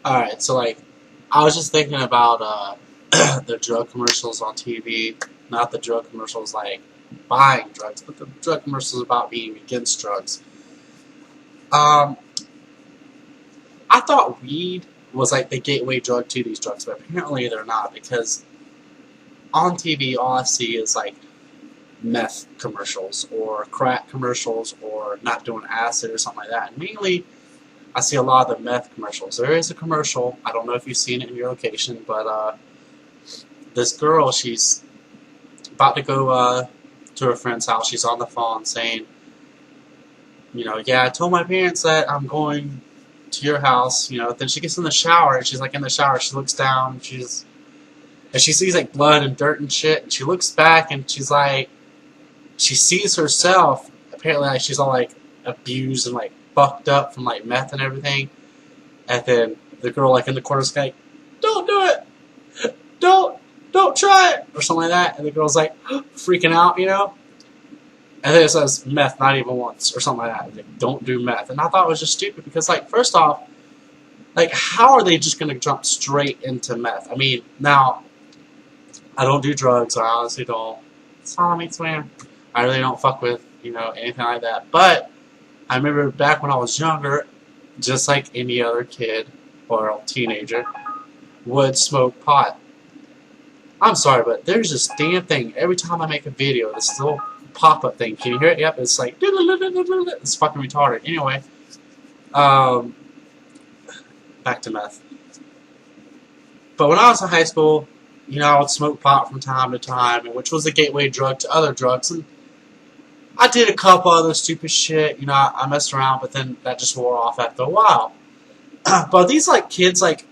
Alright, so like, I was just thinking about the drug commercials on TV. Not the drug commercials like buying drugs, but the drug commercials about being against drugs. Um, I thought weed was like the gateway drug to these drugs, but apparently they're not because on TV all I see is like meth commercials or crack commercials or not doing acid or something like that. And mainly I see a lot of the meth commercials. There is a commercial, I don't know if you've seen it in your location, but this girl, she's about to go to her friend's house. She's on the phone saying, yeah, I told my parents that I'm going to your house. Then she gets in the shower, and she's like in the shower. She looks down, and she sees like blood and dirt and shit. And she looks back, and she's like, she sees herself. Apparently, like she's all like abused and like fucked up from like meth and everything. And then the girl like in the corner's like, "Don't do it! Don't try it!" or something like that. And the girl's like freaking out, And then it says meth, not even once, or something like that. Like, don't do meth. And I thought it was just stupid because, like, first off, like, how are they just going to jump straight into meth? I mean, now, I don't do drugs, I honestly don't. Sodomy, man. I really don't fuck with, anything like that. But I remember back when I was younger, just like any other kid or teenager, would smoke pot. I'm sorry, but there's this damn thing. Every time I make a video, this little pop-up thing. Can you hear it? Yep, it's like it's fucking retarded. Anyway, back to meth. But when I was in high school, I would smoke pot from time to time, which was a gateway drug to other drugs. And I did a couple other stupid shit. I messed around, but then that just wore off after a while. But these like kids like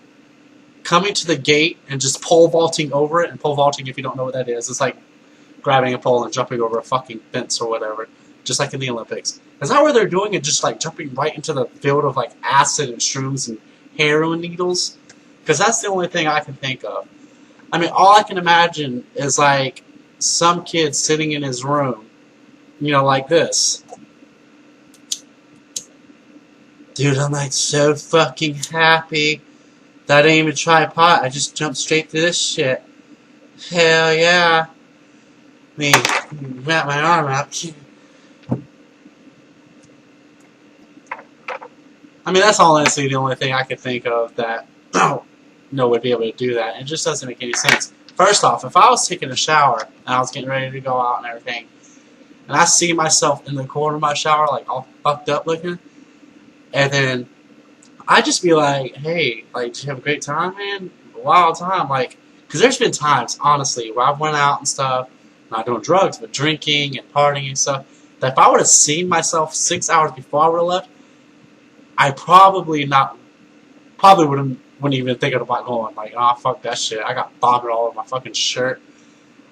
coming to the gate and just pole vaulting over it. And pole vaulting, if you don't know what that is, it's like grabbing a pole and jumping over a fucking fence or whatever, just like in the Olympics. Is that where they're doing it? Just like jumping right into the field of like acid and shrooms and heroin needles? Because that's the only thing I can think of. I mean, all I can imagine is like some kid sitting in his room, like this. Dude, I'm like so fucking happy that I didn't even try pot. I just jumped straight to this shit. Hell yeah. Me, wrap my arm out. I mean, that's honestly the only thing I could think of that would be able to do that. It just doesn't make any sense. First off, if I was taking a shower and I was getting ready to go out and everything, and I see myself in the corner of my shower, like all fucked up looking, and then I just be like, "Hey, like, did you have a great time, man? A wild time, like." Because there's been times, honestly, where I went out and stuff. Not doing drugs, but drinking and partying and stuff, that if I would have seen myself 6 hours before I would have left, I probably wouldn't even think about going. Like, oh, fuck that shit. I got vomit all over my fucking shirt.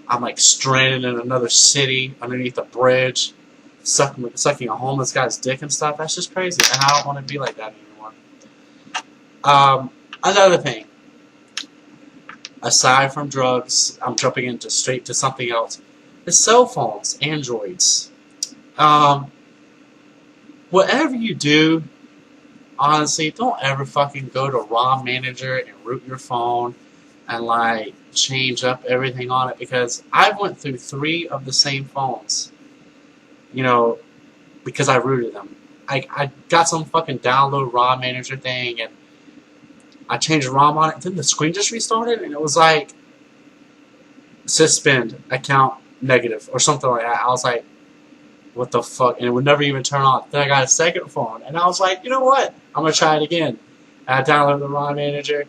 I'm like stranded in another city underneath a bridge, sucking a homeless guy's dick and stuff. That's just crazy, and I don't want to be like that anymore. Another thing. Aside from drugs, I'm jumping into straight to something else. It's cell phones, Androids. Whatever you do, honestly, don't ever fucking go to ROM Manager and root your phone and like change up everything on it, because I went through 3 of the same phones, because I rooted them. I got some fucking download ROM Manager thing and I changed the ROM on it, and then the screen just restarted, and it was like, suspend account negative, or something like that. I was like, what the fuck? And it would never even turn on. Then I got a second phone, and I was like, you know what? I'm going to try it again. And I downloaded the ROM Manager,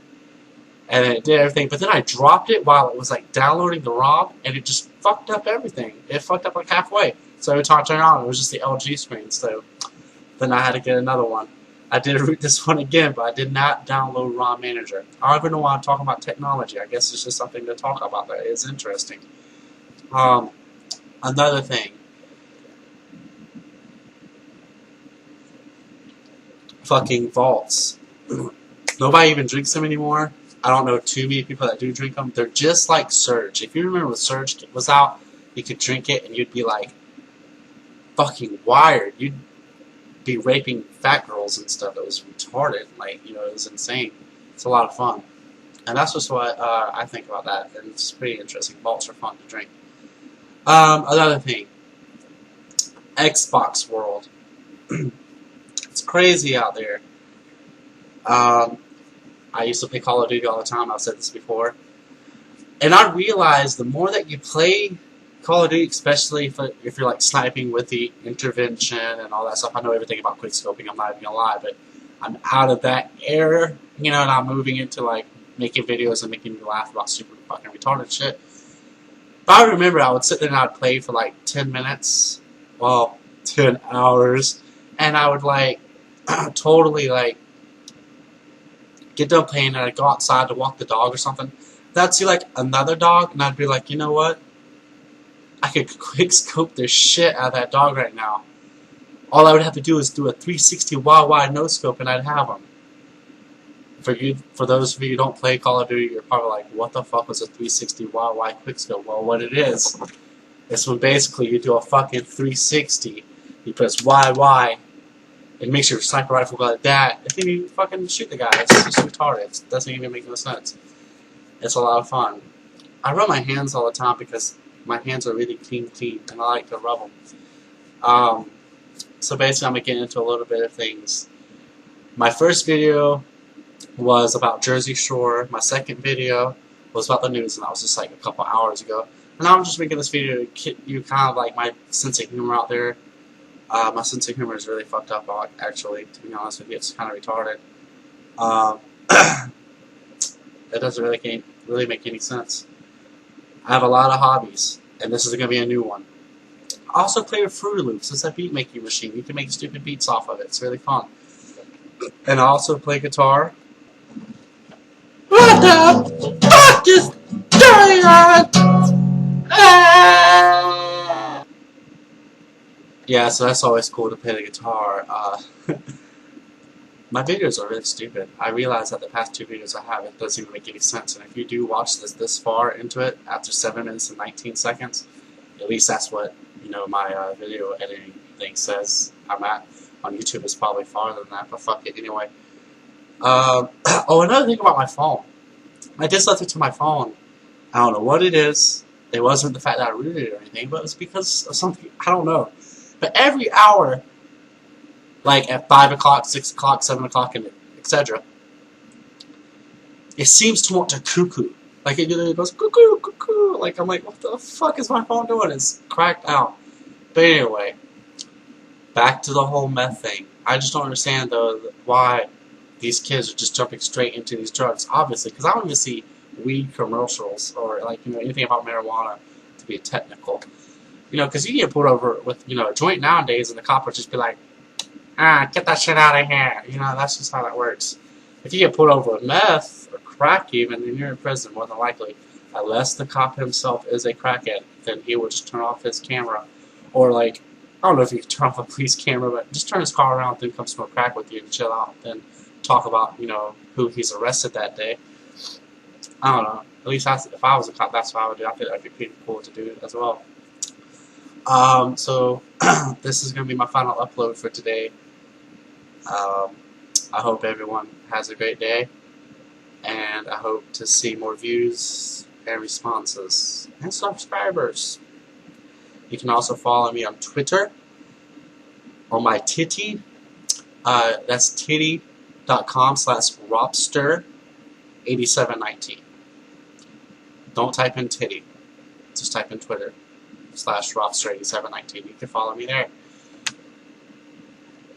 and it did everything, but then I dropped it while it was like downloading the ROM, and it just fucked up everything. It fucked up like halfway. So every time I turned it on, it was just the LG screen, so then I had to get another one. I did root this one again, but I did not download ROM Manager. I don't even know why I'm talking about technology. I guess it's just something to talk about that is interesting. Another thing. Fucking vaults. Nobody even drinks them anymore. I don't know too many people that do drink them. They're just like Surge. If you remember when Surge was out, you could drink it and you'd be like fucking wired. You'd be raping fat girls and stuff. It was retarded. Like, it was insane. It's a lot of fun. And that's just what I think about that. And it's pretty interesting. Malts are fun to drink. Another thing. Xbox World. It's crazy out there. I used to play Call of Duty all the time. I've said this before. And I realized the more that you play Call of Duty, especially if you're like sniping with the intervention and all that stuff. I know everything about quickscoping, I'm not even gonna lie, but I'm out of that era, you know, and I'm moving into like making videos and making you laugh about super fucking retarded shit. But I remember I would sit there and I'd play for like 10 minutes, well, 10 hours, and I would like totally like get done playing and I'd go outside to walk the dog or something. Then I'd see like another dog and I'd be like, you know what? I could quick scope the shit out of that dog right now. All I would have to do is do a 360 wide no scope and I'd have him. For those of you who don't play Call of Duty, you're probably like, what the fuck was a 360 wide quick scope? Well, what it is when basically you do a fucking 360, you press Y, and make your sniper rifle go like that, and then you fucking shoot the guy. It's just retarded. It doesn't even make no sense. It's a lot of fun. I rub my hands all the time because my hands are really clean, and I like to rub them. So basically, I'm going to get into a little bit of things. My first video was about Jersey Shore. My second video was about the news, and that was just like a couple hours ago. And I'm just making this video to get you kind of like my sense of humor out there. My sense of humor is really fucked up, actually, to be honest with you. It's kind of retarded. It doesn't really make any sense. I have a lot of hobbies, and this is going to be a new one. I also play with Fruity Loops. It's a beat making machine. You can make stupid beats off of it. It's really fun. And I also play guitar. What the fuck is going on? Yeah, so that's always cool to play the guitar. My videos are really stupid. I realize that the past two videos I have, it doesn't even make any sense. And if you do watch this far into it, after 7 minutes and 19 seconds, at least that's what, you know, my video editing thing says I'm at. On YouTube, it's probably farther than that, but fuck it anyway. Oh, another thing about my phone. I did something to my phone. I don't know what it is. It wasn't the fact that I rooted it or anything, but it was because of something, I don't know. But every hour, like at 5 o'clock, 6 o'clock, 7 o'clock, and etc., it seems to want to cuckoo. Like it goes cuckoo, cuckoo. Like I'm like, what the fuck is my phone doing? It's cracked out. But anyway, back to the whole meth thing. I just don't understand though why these kids are just jumping straight into these drugs. Obviously, because I don't even see weed commercials or like, you know, anything about marijuana to be technical. You know, because you get pulled over with, you know, a joint nowadays, and the cop would just be like, get that shit out of here. You know, that's just how that works. If you get pulled over with meth or crack even, then you're in prison more than likely. Unless the cop himself is a crackhead, then he will just turn off his camera. Or like, I don't know if you can turn off a police camera, but just turn his car around, then come smoke crack with you and chill out. Then talk about, you know, who he's arrested that day. I don't know. At least if I was a cop, that's what I would do. I think that'd be pretty cool to do as well. So this is going to be my final upload for today. I hope everyone has a great day, and I hope to see more views and responses and subscribers. You can also follow me on Twitter or my Titty. That's titty.com/Robster8719. Don't type in Titty. Just type in Twitter /Robster8719. You can follow me there.